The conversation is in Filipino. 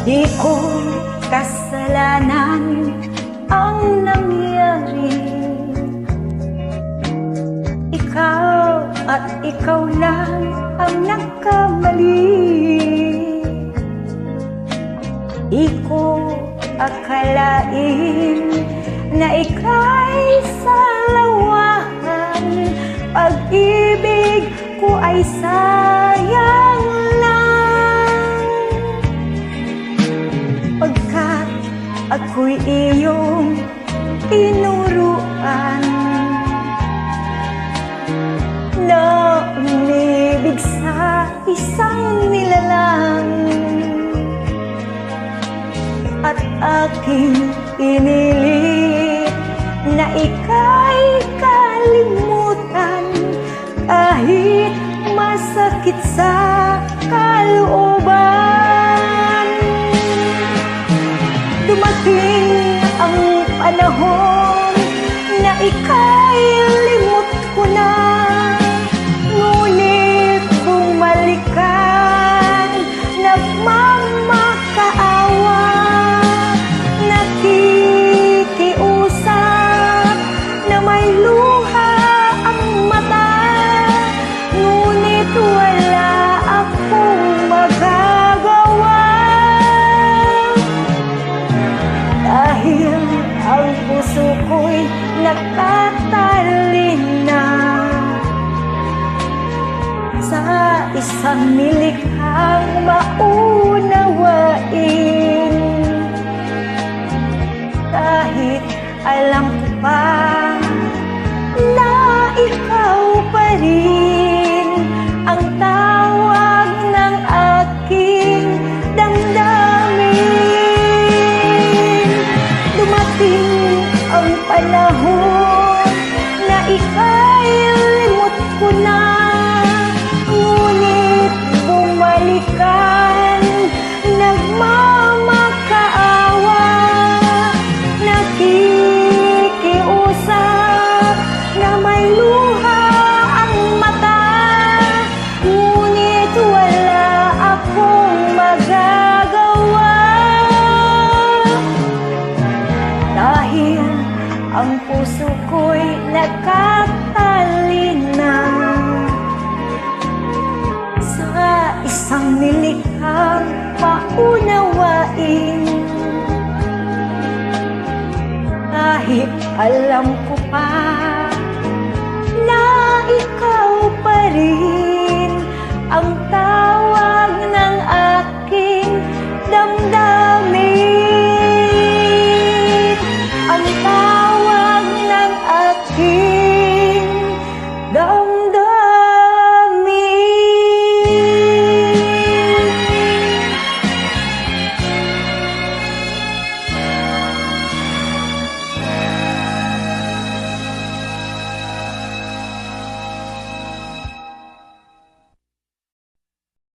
Di ko kasalanan ang nangyari. Ikaw at ikaw lang ang nagkamali. Di ko akalain na ika'y salawahan. Pag-ibig ko ay sayang lang, pagkat ako'y iyong tinuruan na umibig sa isang nilalang. At aking pinilit na ika'y kalimutan, kahit masakit sa kalooban. Dumating ang panahon na ika'y limot ko na, ngunit bumalik ka, nagmamakaawa, nakikiusap na may luha ang mata, ngunit wala akong magagawa. Dahil ang puso ko'y nakatalina sa isang nilikhang maunawain. Kahit alam ko pa na ikaw pa rin ang tawag ng aking damdamin. Dumating ang panahon na ika'y limot ko na, ngunit bumalik ka, nagmamakaawa, nakikiusap na may luha ang mata, ngunit wala akong magagawa. Dahil ang puso ko'y nakatalina sa isang nilikhang paunawain. Kahit alam ko pa